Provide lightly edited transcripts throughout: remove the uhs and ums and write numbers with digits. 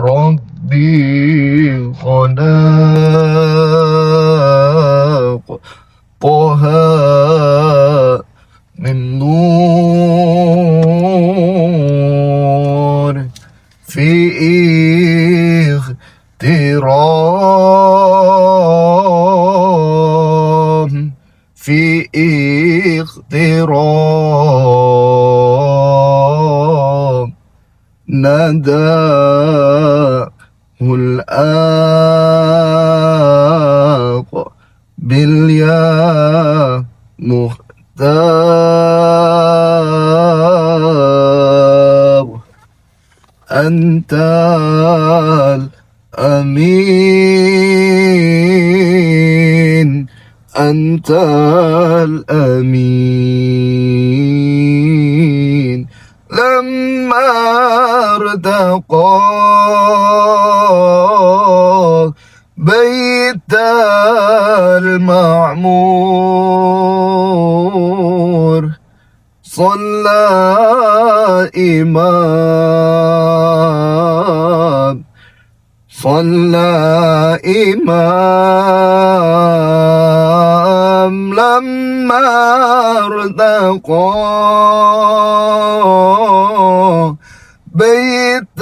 ربي خلاق طه من نور في اغترام في اغترام نداه الآق باليا مختار أنت الأمين أنت الأمين لما ارتقى بيت المعمور صلى إمام لما ارتقى بيت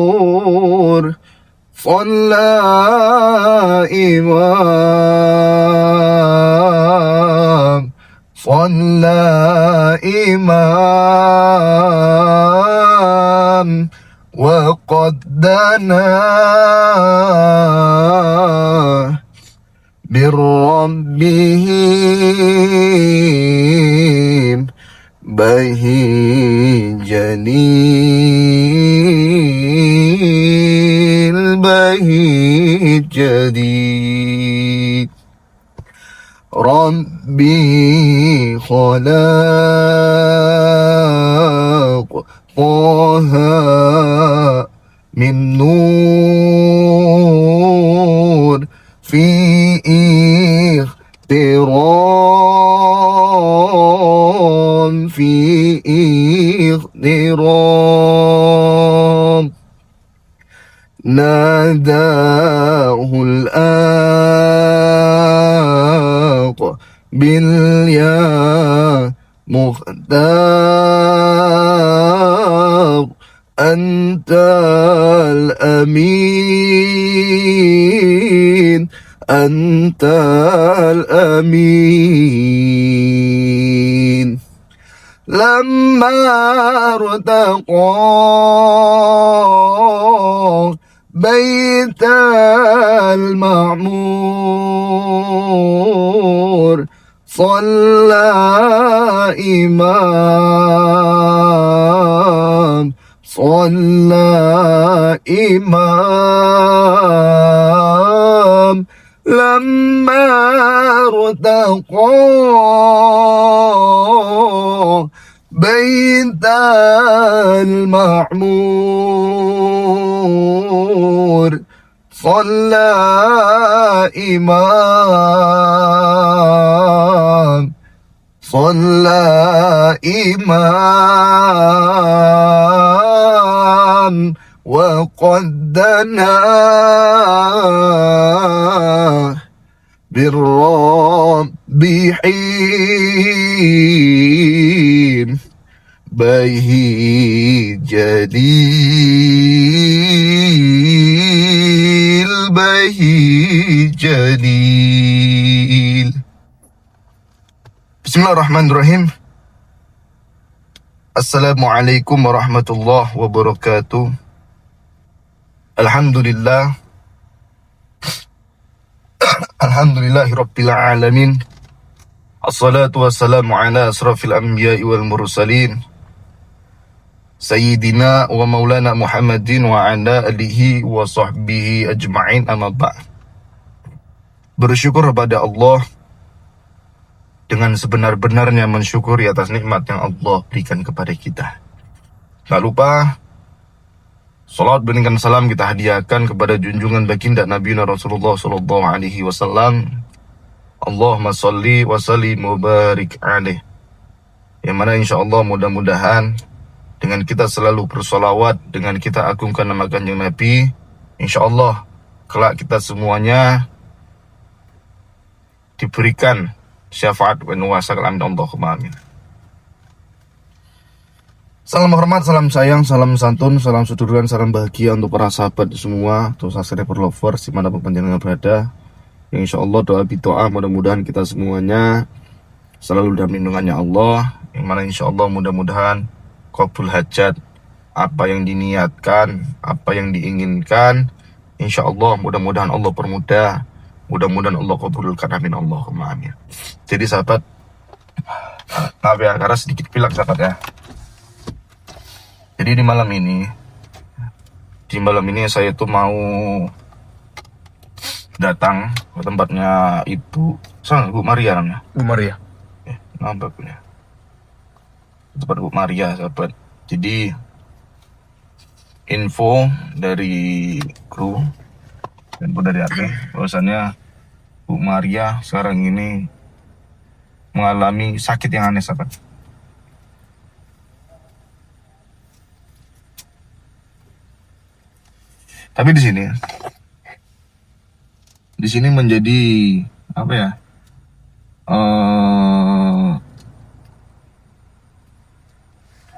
المعمور صلى إمام وقد دنا من ربه بهي جديد ربي خلاق طه من نور في اغترام ناداه الآق باليا مختار أنت الأمين أنت الأمين لما ارتقى بيت المعمور صلى إمام لما ارتقى بيت المعمور صلى إمام وقد دنا بالرب حين بهي جليل Bismillahirrahmanirrahim. Assalamualaikum warahmatullahi wabarakatuh. Alhamdulillahi rabbil alamin. Assalatu wassalamu ala asrafil anbiya'i wal mursalin Sayyidina wa maulana Muhammadin wa ala alihi wa sahbihi ajma'in, amma ba'd. Bersyukur kepada Allah dengan sebenar-benarnya mensyukuri atas nikmat yang Allah berikan kepada kita. Tak lupa salawat berikan salam kita hadiahkan kepada junjungan baginda Nabi Rasulullah sallallahu alaihi wasallam. Allahumma sholli wa sallim wa barik alaih. Yang mana insyaallah mudah-mudahan dengan kita selalu bersolawat, dengan kita agungkan nama Kanjeng Nabi, insya Allah kelak kita semuanya diberikan syafaat wa nuwasa amin Allahumma amin. Salam hormat, salam sayang, salam santun, salam seduluran, salam bahagia untuk para sahabat semua, untuk subscriber lovers dimanapun panjenengan berada. Insya Allah doa bidoa mudah-mudahan kita semuanya selalu dalam lindungannya Allah. Yang mana insya Allah mudah-mudahan qabul hajat, apa yang diniatkan, apa yang diinginkan, insya Allah mudah-mudahan Allah permudah, mudah-mudahan Allah kabulkan amin Allahumma amin. Jadi sahabat, maaf ya karena sedikit pilek sahabat ya. Jadi di malam ini saya tuh mau datang ke tempatnya Ibu Maria namanya. Bu Maria. Nampak punya. Tempat Bu Maria sahabat. Jadi info dari kru dan dari aku bahwasannya Bu Maria sekarang ini mengalami sakit yang aneh sahabat. Tapi di sini menjadi apa ya?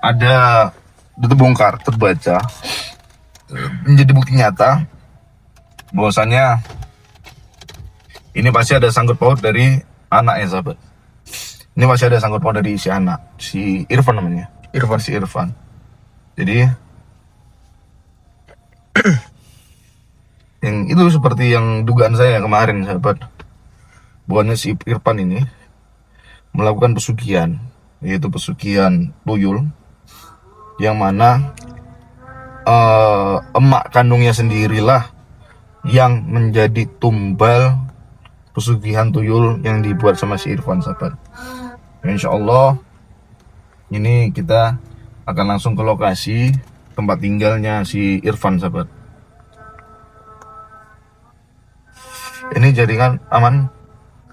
Ada terbongkar, terbaca, menjadi bukti nyata bahwasannya ini pasti ada sangkut paut dari anak ya sahabat. Ini pasti ada sangkut paut dari si anak, si Irfan namanya. Irfan. Jadi yang itu seperti yang dugaan saya kemarin sahabat, bukannya si Irfan ini melakukan pesugihan, yaitu pesugihan tuyul, yang mana emak kandungnya sendirilah yang menjadi tumbal pesugihan tuyul yang dibuat sama si Irfan sahabat. Insya Allah ini kita akan langsung ke lokasi tempat tinggalnya si Irfan sahabat. Ini jaringan aman?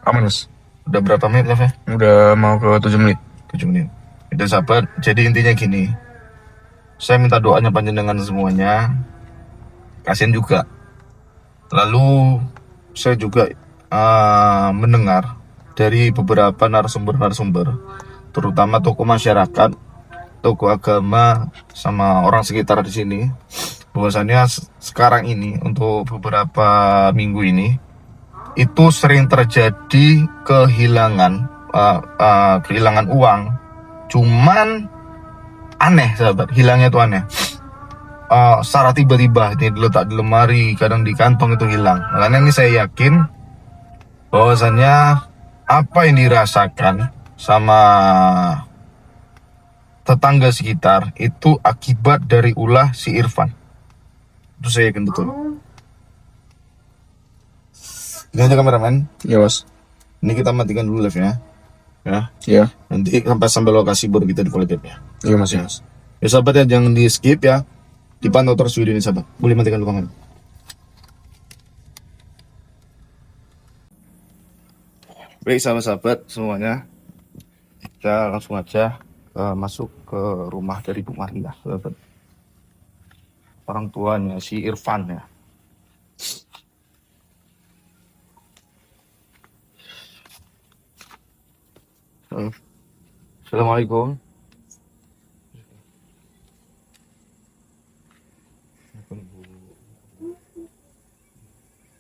Aman Mas. Udah berapa menit live-nya? Udah mau ke 7 menit. 7 menit. Itu sahabat, jadi intinya gini. Saya minta doanya panjenengan semuanya. Kasihan juga. Lalu saya juga mendengar dari beberapa narasumber, terutama tokoh masyarakat, tokoh agama, sama orang sekitar di sini, bahwasannya sekarang ini untuk beberapa minggu ini itu sering terjadi kehilangan uang. Cuman aneh sahabat, hilangnya itu aneh. Secara tiba-tiba ini diletak di lemari, kadang di kantong itu hilang. Makanya ini saya yakin bahwasannya apa yang dirasakan sama tetangga sekitar itu akibat dari ulah si Irfan. Itu saya yakin betul. Ini aja kameramen. Iya Mas. Ini kita matikan dulu live-nya. Ya. Iya. Nanti sampai lokasi baru kita di ya. Iya Mas. Ya. Ya sahabat ya, jangan di skip ya. Dipantau terus video ini sahabat. Boleh matikan dulu kamera. Baik sahabat-sahabat semuanya, kita langsung aja masuk ke rumah dari Bu Maria sahabat. Orang tuanya si Irfan ya. Assalamualaikum.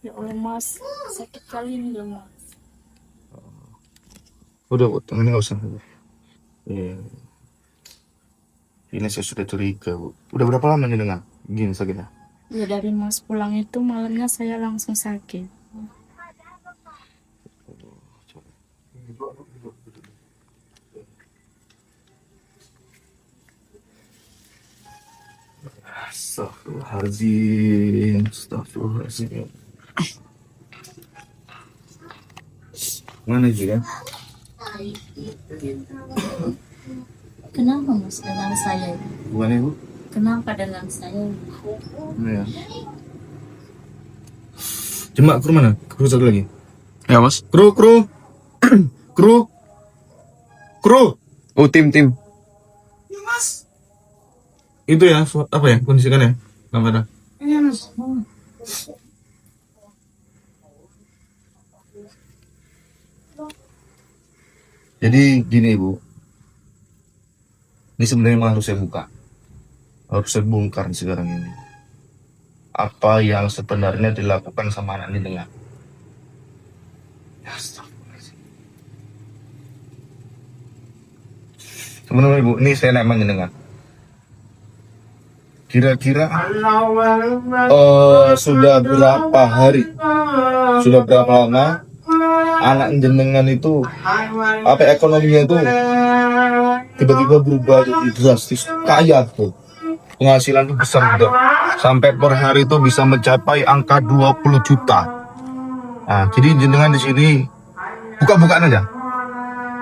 Ya Allah Mas, sakit kali ini loh Mas. Udah Bu, tangannya nggak usah. Iya. Ini saya sudah curiga Bu. Udah berapa lama nih dengan gini sakitnya? Ya dari Mas pulang itu malamnya saya langsung sakit. Astagfirullahaladzim. Mana sih ya? Kenapa Mas dengan saya? Bukan ibu? Kenapa dengan saya? Ya. Cuma kru mana? Kru satu lagi. Ya Mas. Kru. Oh tim. Ya mas. itu ya, apa ya, kondisikan ya, kamera. Jadi gini Bu, ini sebenarnya memang harus saya buka, harus saya bongkar sekarang ini. Apa yang sebenarnya dilakukan sama anak ini dengan. Ya, astagfirullahaladzim. Sebenarnya Bu, ini saya naik menyenengan. Kira-kira sudah berapa hari, sudah berapa lama anak jenengan itu apa ekonominya itu tiba-tiba berubah jadi drastis kaya tuh, penghasilan tuh besar tuh, sampai per hari itu bisa mencapai angka 20 juta. Nah, jadi jenengan di sini buka-bukaan aja,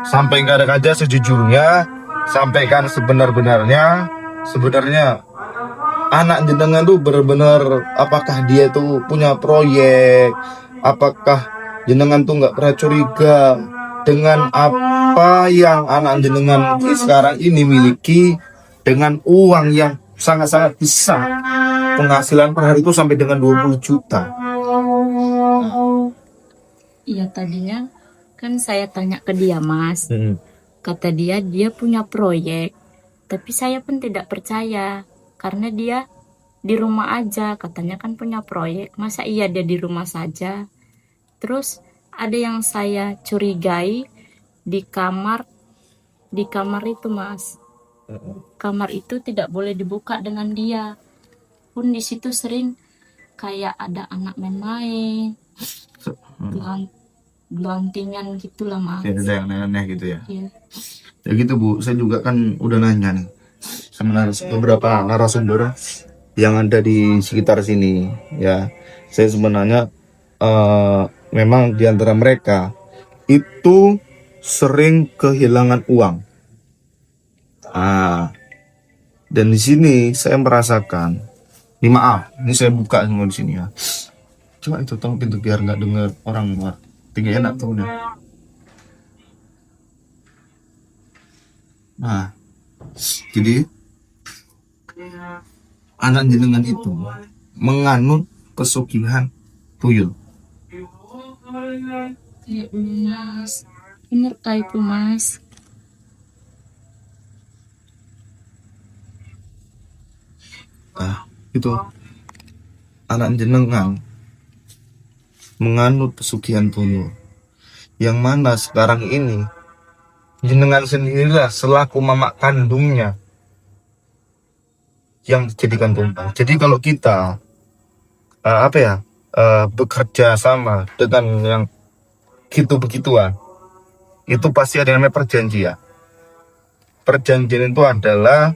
sampaikan aja sejujurnya, sampaikan sebenarnya anak jenengan tuh benar-benar apakah dia tuh punya proyek, apakah jenengan tuh nggak pernah curiga dengan apa yang anak jenengan sekarang ini miliki, dengan uang yang sangat-sangat besar, penghasilan per hari itu sampai dengan 20 juta. Iya, tadinya kan saya tanya ke dia, Mas. Kata dia punya proyek. Tapi saya pun tidak percaya. Karena dia di rumah aja. Katanya kan punya proyek. Masa iya dia di rumah saja? Terus ada yang saya curigai di kamar. Di kamar itu, Mas. Kamar itu tidak boleh dibuka dengan dia. Pun di situ sering kayak ada anak main-main. Gelantingan gitulah, Mas. Ya, ada yang aneh-aneh gitu ya. Iya. Ya gitu Bu, saya juga kan udah nanya nih sama beberapa narasumber yang ada di sekitar sini ya. Saya sebenarnya memang di antara mereka itu sering kehilangan uang. Dan di sini saya merasakan, ini maaf, ini saya buka semua di sini ya. Coba itu tolong pintu biar nggak dengar orang luar. Tinggal enak tuh nih. Nah, jadi anak jenengan itu menganut pesugihan tuyul. Iya, Mas. Bener kah itu, Mas? Itu anak jenengan menganut pesugihan tuyul, yang mana sekarang ini jenengan sendirilah selaku mama kandungnya yang dijadikan tumpang. Jadi kalau kita bekerja sama dengan yang gitu-begituan, itu pasti ada yang namanya perjanjian. Perjanjian itu adalah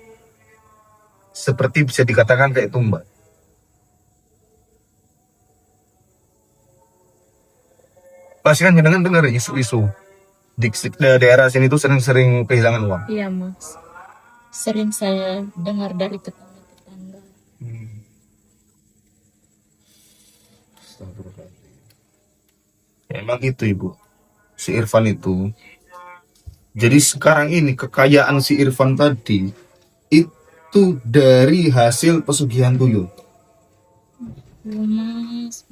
seperti bisa dikatakan kayak tumbal. Pasti kan jenengan dengar isu-isu di daerah sini tuh sering-sering kehilangan uang. Iya, Mas. Sering saya dengar dari tetangga-tetangga. Ya, emang itu Ibu, si Irfan itu. Jadi sekarang ini kekayaan si Irfan tadi itu dari hasil pesugihan tuyul. Oh, Mas.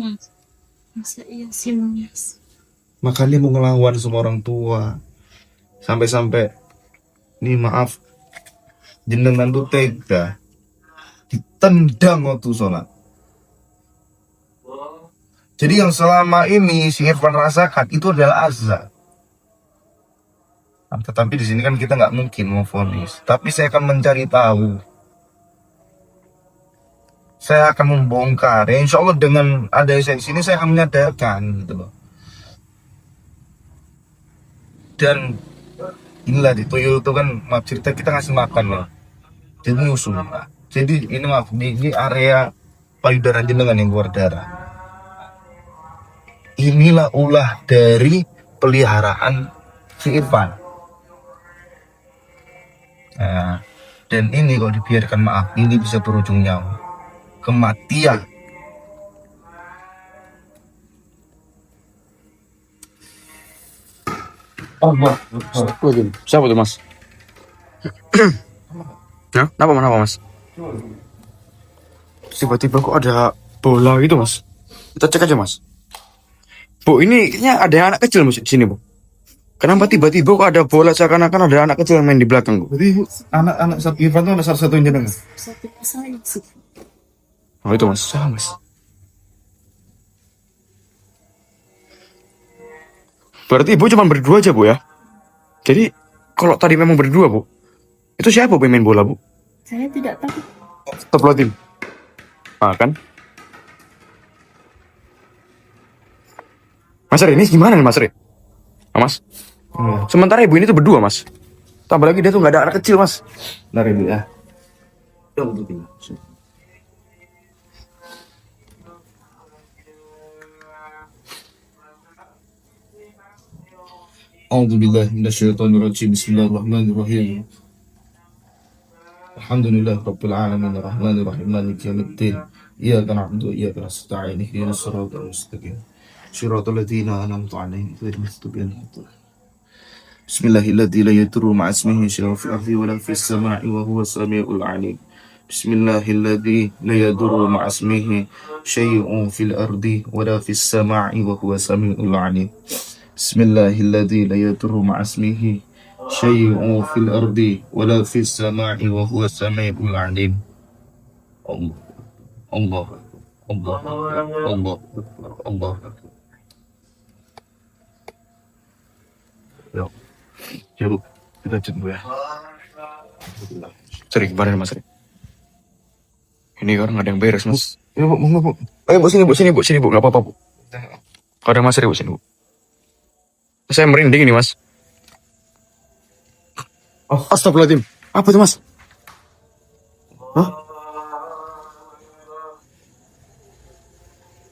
Masa iya sih, Mas? Makanya mau ngelawan semua orang tua. Sampai-sampai, nih maaf, jenengan tuh tega ditendang waktu sholat. Jadi yang selama ini si Irfan rasakan itu adalah azab. Tetapi di sini kan kita nggak mungkin mau vonis. Tapi saya akan mencari tahu. Saya akan membongkar. Ya, insya Allah dengan ada saya di sini saya akan menyadarkan gitu loh. Dan inilah di tuyul itu kan, maaf cerita, kita ngasih makan loh. Jadi musuh. Jadi ini maaf, ini area payudara jenengan yang keluar darah. Inilah ulah dari peliharaan si Irfan. Nah, dan ini kalau dibiarkan, maaf, ini bisa berujung nyawa, kematian. Siapa tuh Mas? Ya, kenapa Mas? Tiba-tiba kok ada bola gitu, Mas. Kita cek aja, Mas. Bu, ini kayaknya ada anak kecil Mas di sini, Bu. Kenapa tiba-tiba kok ada bola seakan-akan ada anak kecil yang main di belakang, Bu? Berarti anak-anak Irfan itu anak salah satu yang jenengan. Satu saya sih. Oh, itu Mas. Sama, Mas. Berarti Ibu cuma berdua aja, Bu ya? Jadi, kalau tadi memang berdua, Bu, itu siapa Bu yang main bola, Bu? Saya tidak tahu. Astagfirullahaladzim. Ah, kan? Mas Re, ini gimana nih Mas Re? Ah, Mas? Sementara ibu ini tuh berdua, Mas. Tambah lagi dia tuh nggak ada anak kecil, Mas. Bentar ibu ya. أعوذ بالله من الشيطان الرجيم بسم الله الرحمن الرحيم الحمد لله رب العالمين الرحمن الرحيم مالك يوم الدين إياك نعبد وإياك نستعين اهدنا الصراط المستقيم صراط الذين أنعمت عليهم غير المغضوب عليهم بسم الله الذي لا يضر مع اسمه شيء في الأرض ولا في السماء وهو السميع العليم بسم الله الذي لا يضر مع اسمه شيء في الأرض ولا في السماء وهو السميع العليم بسم الله الذي لا يضر مع اسمه شيء في الأرض ولا في السماء وهو السميع العليم الله الله الله الله الله Ya Bu, kita cek Bu ya. Sering gimana nih, Mas Re? Ini orang nggak ada yang beres, Mas. Ya Bu, monggo Bu. Ayo Bu, sini Bu, sini Bu, sini Bu, nggak apa-apa Bu. Kalau ada Mas Re, Bu, sini Bu. Saya merinding ini, Mas. Oh, astagfirullahaladzim. Apa itu, Mas? Hah?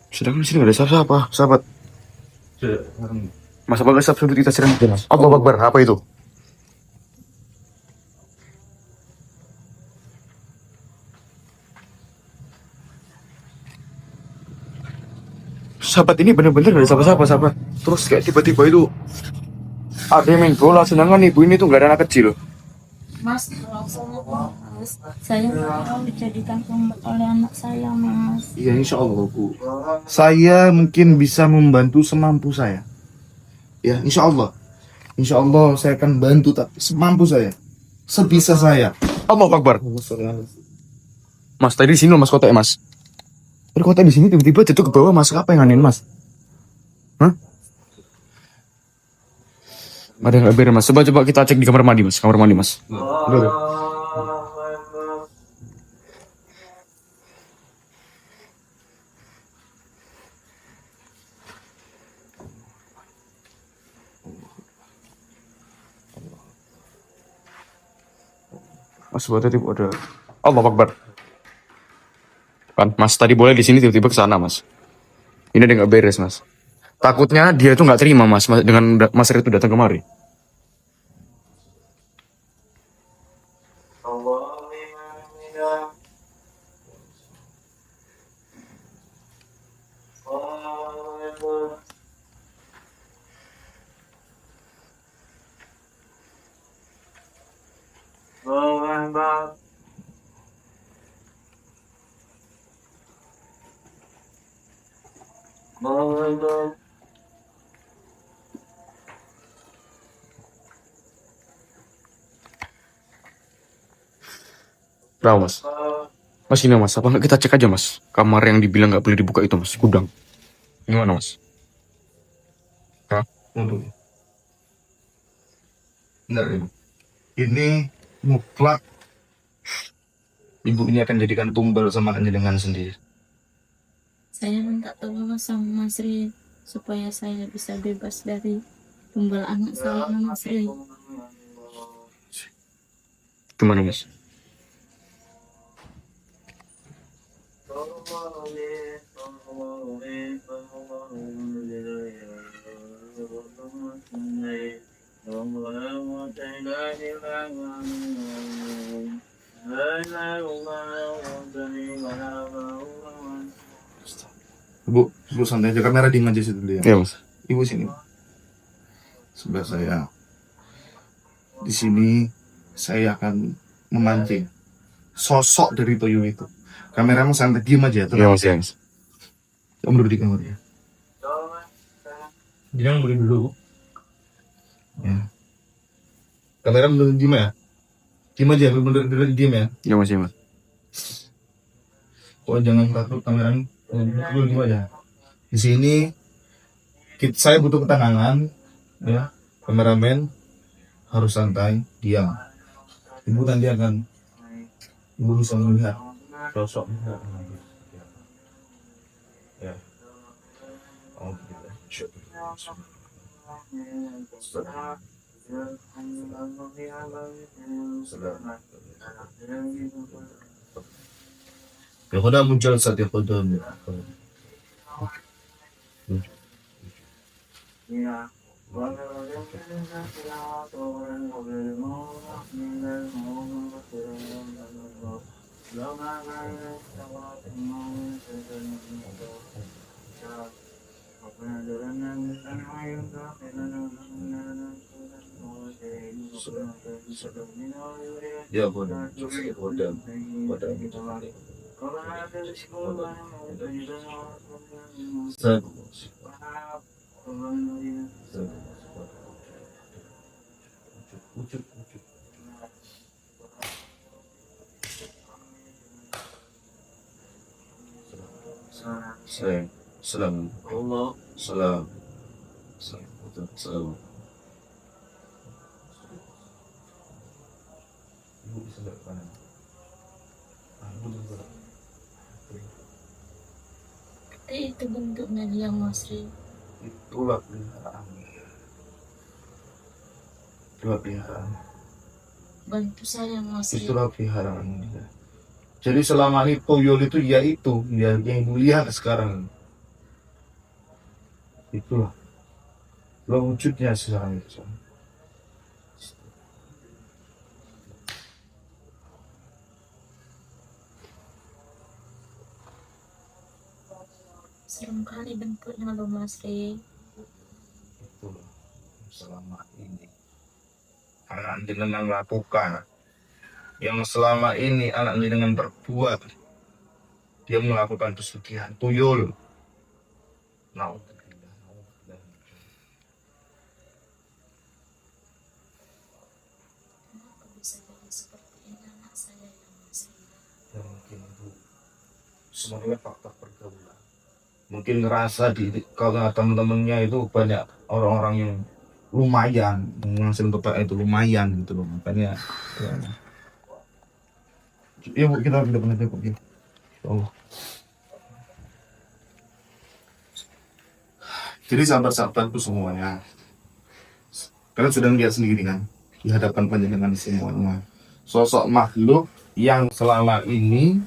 Sedangkan di sini nggak ada siapa-siapa, sahabat. Mas, apa nggak sudut kita serang aja, Mas? Allahu Akbar, apa itu? Sahabat, ini bener-bener gak ada siapa-siapa, sahabat. Terus kayak tiba-tiba itu ada yang main bola, sedangkan ibu ini tuh gak ada anak kecil. Mas, kalau saya mau dijadikan tumbal oleh anak saya, Mas. Ya insya Allah Bu. Saya mungkin bisa membantu semampu saya. Ya insya Allah. Insya Allah saya akan bantu tapi semampu saya. Sebisa saya. Allahu Akbar. Mas, tadi di sini loh, Mas, kotak Mas. Tadi kotak di sini tiba-tiba jatuh ke bawah, Mas. Apa yang nganin, Mas? Hah? Ada nggak beres, Mas? Coba kita cek di kamar mandi, Mas. Kamar mandi, Mas. Udah. Mas, buat tadi ada. Allahu Akbar. Kan, Mas, tadi boleh di sini tiba-tiba ke sana, Mas. Ini ada nggak beres, Mas. Takutnya dia tuh nggak terima, Mas, dengan Mas Re itu datang kemari. Berapa, Mas? Mas, ini, Mas. Apa nggak kita cek aja, Mas? Kamar yang dibilang nggak boleh dibuka itu, Mas. Gudang. Gimana, Mas? Untuk benar Ibu. Ini mutlak Ibu ini akan jadikan tumbal sama dengan sendiri. Saya minta tolong sama Mas Ri supaya saya bisa bebas dari tumbal anak saya, Mas Ri. Gimana, Mas? Bu santai aja, kamera di aja situ dulu ya. Iya, Mas. Ibu sini. Sebelah saya. Di sini saya akan memancing. sosok dari Toyo itu. Kameramen santai diem aja tuh. Iya mas, iya mas. Om duduk di kamarnya. Jangan beli dulu. Ya. Kamera bener diem ya. Diem aja, bener diem ya. Iya mas, iya mas. Oh jangan takut kameramen. Dulu diem aja. Di sini saya butuh ketenangan, ya. Kameramen harus santai, diam. Ibu nanti akan ibu bisa melihat sosok. Ya. Oh, gitu. Ya khuda muncul saat ya khuda. Ya khuda, Salam. Allah. Salam. Salam. Itu bentuknya dia Mas Ri. Itulah peliharaan. Itulah peliharaan. Bantu saya Mas Ri. Itulah peliharaan dia. Jadi selama ini Toyol itu ya yang mulia sekarang. Itulah wujudnya sekarang itu. Serem kali bentuknya loh Mas Ri. Itulah selama ini anak jenengan lakukan, yang selama ini anak jenengan berbuat, dia melakukan pesugihan tuyul. Kenapa bisa jadi seperti ini anak saya ya Mas Ri? Ya mungkin itu semuanya faktor pergaulan. Mungkin ngerasa kalau teman-temannya itu banyak orang-orang yang lumayan menghasilkan bapak itu lumayan gitu loh, makanya ya bu kita tidak pernah cukup ya Allah. Jadi sahabat-sahabatku semuanya, kalian sudah lihat sendiri kan di hadapan panjenengan semuanya sosok makhluk yang selama ini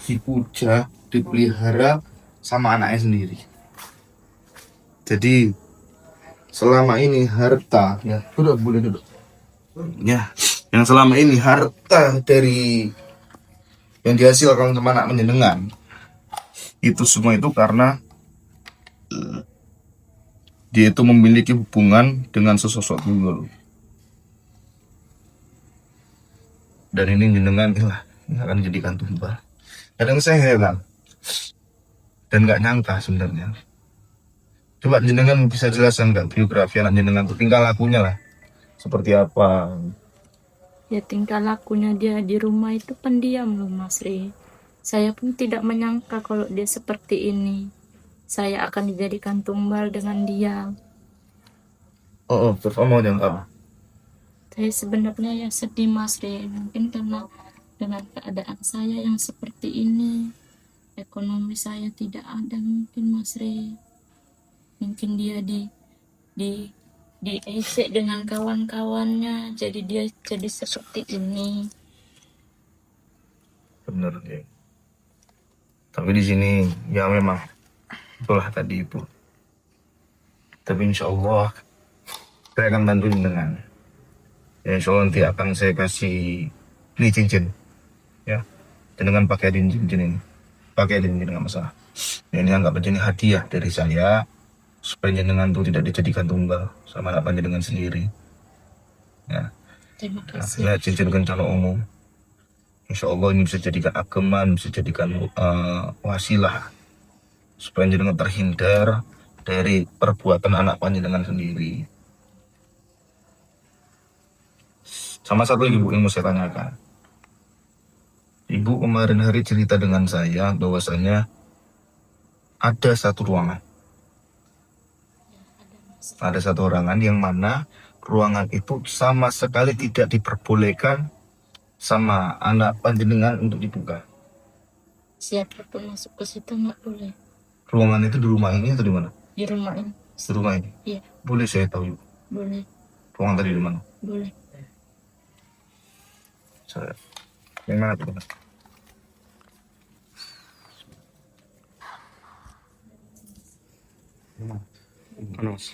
dipuja, dipelihara sama anaknya sendiri. Jadi selama ini harta, ya duduk boleh duduk. Ya, yang selama ini harta dari yang dihasilkan sama anak panjenengan itu semua itu karena dia itu memiliki hubungan dengan sesosok tuyul. Dan ini jenengan akan dijadikan tumbal. Kadang saya heran dan nggak nyangka sebenarnya. Coba jenengan bisa jelaskan nggak biografi anak jenengan itu, tingkah lakunya lah seperti apa? Ya tingkah lakunya dia di rumah itu pendiam loh Mas Ri. Saya pun tidak menyangka kalau dia seperti ini. Saya akan dijadikan tumbal dengan dia. Terus mau apa? Saya sebenarnya ya sedih Mas Ri. Mungkin karena dengan keadaan saya yang seperti ini, ekonomi saya tidak ada mungkin Mas Ri. Mungkin dia diejek dengan kawan-kawannya, jadi dia jadi seperti ini. Bener ya. Tapi di sini ya memang itulah tadi itu. Tapi insya Allah saya akan bantu dengan. Ya insya Allah nanti akan saya kasih ini cincin, ya. Dengan pakai cincin ini, pakai cincin nggak masalah. Ya, ini anggap aja ini hadiah dari saya supaya jenengan itu tidak dijadikan tumbal sama anak panjenengan sendiri. Ya. Terima Ya, kasih. ya cincin kencana umum. Insya Allah ini bisa jadikan ageman, bisa jadikan wasilah supaya jenengan terhindar dari perbuatan anak panjenengan sendiri. Sama satu lagi Bu yang mau saya tanyakan. Ibu kemarin hari cerita dengan saya bahwasanya ada satu ruangan. Ada satu ruangan yang mana ruangan itu sama sekali tidak diperbolehkan sama anak panjenengan untuk dibuka. Siapapun masuk ke situ nggak boleh. Ruangan itu di rumah ini atau di mana? Di rumah ini. Di rumah ini. Iya, Boleh saya tahu Ibu? boleh. Ruangan tadi di mana? Boleh. Saya. Yang mana tuh? Mana mas?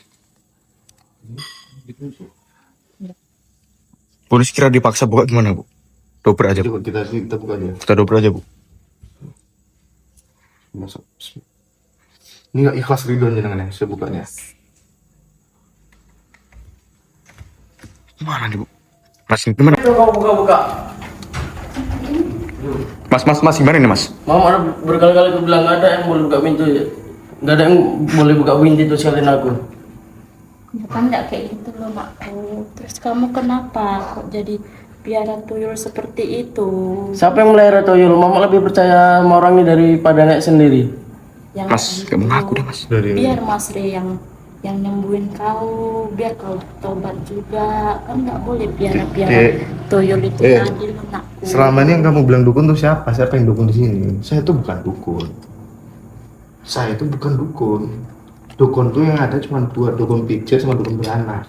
Polisi kira dipaksa buka gimana bu? Dobrak aja. Coba kita buka aja. Kita dobrak aja bu. Masuk. Ini nggak ikhlas ridho jenengan ya, saya bukanya. Mana nih bu? Mas gimana? Kau buka-buka. Mas gimana nih mas? Mama ada berkali-kali aku bilang nggak ada yang boleh buka pintu. Nggak ada yang boleh buka pintu itu sekalian aku. Ya kan nggak kayak gitu loh makku. Terus kamu kenapa kok jadi piara tuyul seperti itu? Siapa yang melihara tuyul? Mama lebih percaya sama orang ini daripada nek sendiri. Yang Mas, itu. kamu ngaku deh mas. Biar Mas Re yang nyembuhin kau, biar kau tobat juga. Kan nggak boleh piara-piara Dek. tuyul itu tadi loh anakku. Selama ini yang kamu bilang dukun tuh siapa? Siapa yang dukun di sini? Saya tuh bukan dukun. Saya itu bukan dukun. Dukun tuh yang ada cuma dua, dukun pijat sama dukun beranak.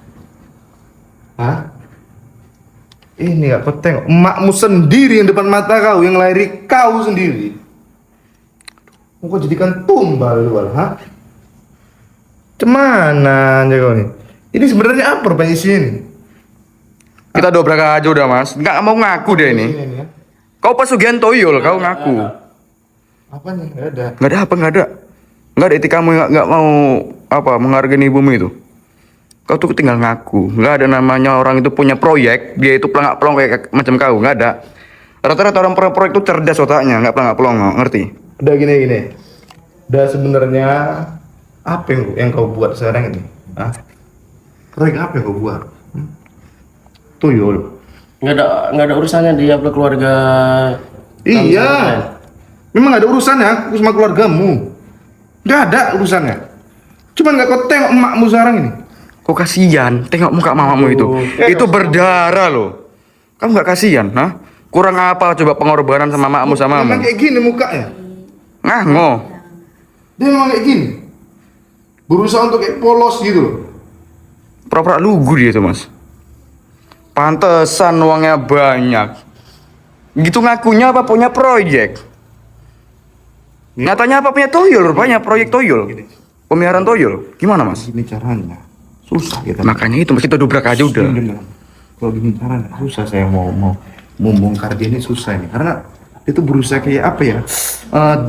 Hah? Ini gak kau tengok, emakmu sendiri yang depan mata kau, yang lahiri kau sendiri. Mau kau jadikan tumbal luar, hah? Cemana aja kau nih? Ini sebenarnya apa rupanya isinya ini? Kita dobrak aja udah mas. Nggak mau ngaku deh ini. Isinya ya. Kau pesugihan toyol, kau ngaku. Apa nih? Gak ada. Nggak ada apa nggak ada. Nggak ada etikamu yang nggak mau apa menghargai ibumu itu. Kau tuh tinggal ngaku. Nggak ada namanya orang itu punya proyek, dia itu pelangak-pelong kayak macam kau. Nggak ada. Rata-rata orang proyek itu cerdas otaknya, nggak pelangak-pelong, ngerti? Udah gini. Udah sebenarnya apa yang kau buat sekarang ini? Hah? Proyek apa yang kau buat? Tuyul. Nggak ada urusannya dia keluarga. Iya. Memang gak ada urusannya aku sama keluargamu. Gak ada urusannya. Cuman gak kau tengok emakmu sekarang ini. Kau kasihan, tengok muka mamamu itu. Itu berdarah loh. Kamu nggak kasihan, hah? Kurang apa coba pengorbanan sama mamamu sama Memang mamamu? kayak gini mukanya. Ngango. Dia memang kayak gini. Berusaha untuk kayak polos gitu loh. Pura-pura lugu dia itu mas. Pantesan uangnya banyak. Gitu ngakunya apa punya proyek? Nyatanya apa punya toyol? Rupanya proyek toyol. Pemeliharaan toyol. Gimana mas? Gini caranya. Susah kita. Makanya itu mas kita dobrak aja udah. Kalau gini caranya susah saya mau membongkar dia ini susah ini. Karena itu berusaha kayak apa ya?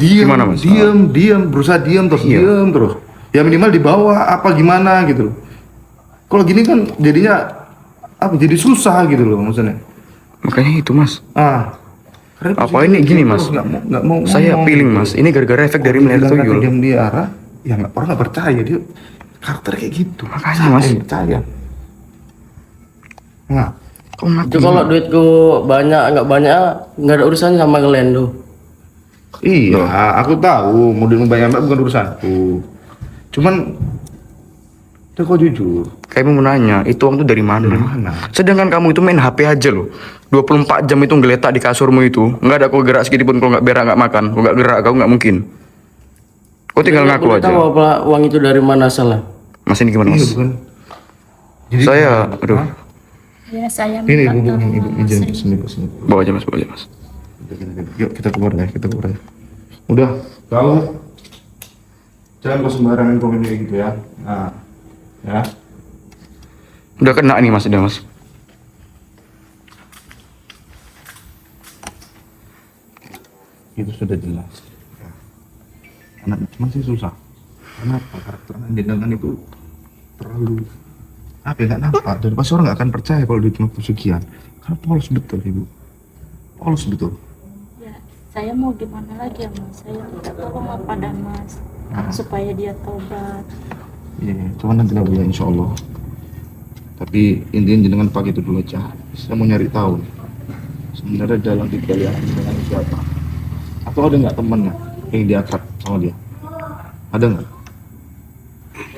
Diam, Gimana, Mas? diam, berusaha diam terus, Iya. diam terus. Ya minimal di bawah apa gimana gitu loh. Kalau gini kan jadinya apa? Jadi susah gitu loh maksudnya. Makanya itu mas. Karena Apa ini gini mas? Nggak mau Saya ngomong feeling gitu. mas. Ini gara-gara efek dari melihara Bilang kata toyol. dia melihara, ya orang nggak percaya dia karakter kayak gitu. Makanya, Siapa Mas. yang percaya. Nah, Kau ngaku. Itu kalau duitku banyak nggak banyak nggak ada urusannya sama kalian tuh. iya, aku tahu model banyak bukan urusanku. Cuman, itu kok jujur. Kayak mau nanya, itu uang tuh dari mana? Dari mana? Sedangkan kamu itu main HP aja loh. 24 jam itu ngeletak di kasurmu itu. Nggak ada kau gerak sedikit pun kalau nggak berak nggak makan. Kau nggak gerak kau nggak mungkin. Kau tinggal Jadi ngaku aku aja. tahu apa uang itu dari mana asalnya. Mas ini gimana Iya mas? bukan. Jadi, Saya, aduh. Hah? Ya saya Ini minta ibu, tolong izin Mas Re. sini. Bawa aja mas, bawa aja mas. Yuk kita keluar ya. Udah, kalau jangan kau sembarangan komen kayak gitu ya. Nah, ya. Udah kena nih mas, udah mas. Itu sudah jelas. Anak masih susah. Kenapa? Karakter anak jenengan itu terlalu apa ya, nggak nampak dan pasti orang nggak akan percaya kalau dia cuma pesugihan karena polos betul ibu, polos betul. saya mau gimana lagi ya mas, saya minta tolong pada mas supaya dia taubat. Iya, cuman nanti lah Bu ya, insya Allah. Tapi intinya jenengan pakai itu dulu aja. Saya mau nyari tahu sebenarnya dalam di kalian dengan siapa. Atau ada nggak temennya yang diakrab sama dia? Ada nggak?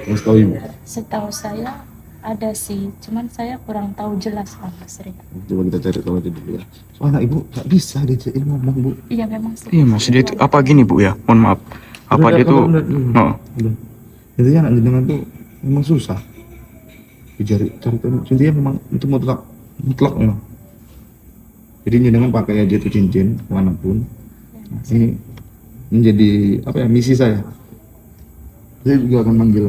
Yang tahu Ibu? Setahu saya ada sih, cuman saya kurang tahu jelas lah mas Ria. Coba kita cari tahu aja dulu ya. Soalnya Ibu nggak bisa diajakin ngomong Bu. Iya memang sih. Iya mas, dia itu apa gini Bu ya? Mohon maaf. Apa dia tuh? Oh, Intinya anak jenengan tuh memang susah. Cari tahu. Intinya memang itu mutlak memang. Jadi jenengan pakai aja tuh cincin kemanapun. Ini menjadi apa ya, misi saya. Saya juga akan manggil,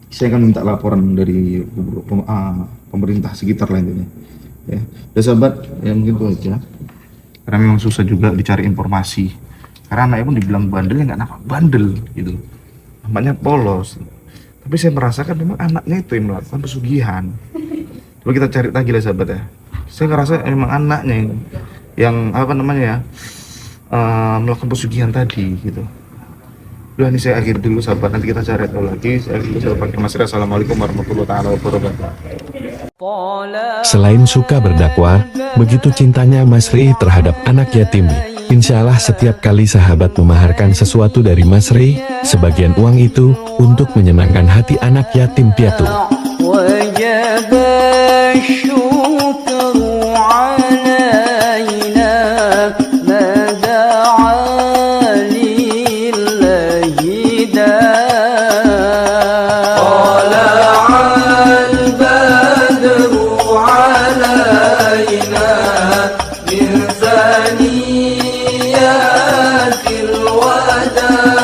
saya akan minta laporan dari pemerintah sekitar lah intinya. Ya, udah sahabat, ya mungkin itu aja. Karena memang susah juga dicari informasi. Karena anaknya pun dibilang bandel, ya nggak nampak bandel gitu. Namanya polos. Tapi saya merasakan memang anaknya itu yang melakukan pesugihan. Coba kita cari lagi lah sahabat ya. Saya ngerasa memang anaknya yang apa namanya ya, melakukan pesugihan tadi gitu. Udah ini saya akhiri dulu sahabat, nanti kita cari tahu lagi. Saya panggil Mas Ria. Assalamualaikum warahmatullahi wabarakatuh. Selain suka berdakwah, begitu cintanya Mas Ri terhadap anak yatim. Insya Allah setiap kali sahabat memaharkan sesuatu dari Mas Ri, sebagian uang itu untuk menyenangkan hati anak yatim piatu. من ثنيات الوداع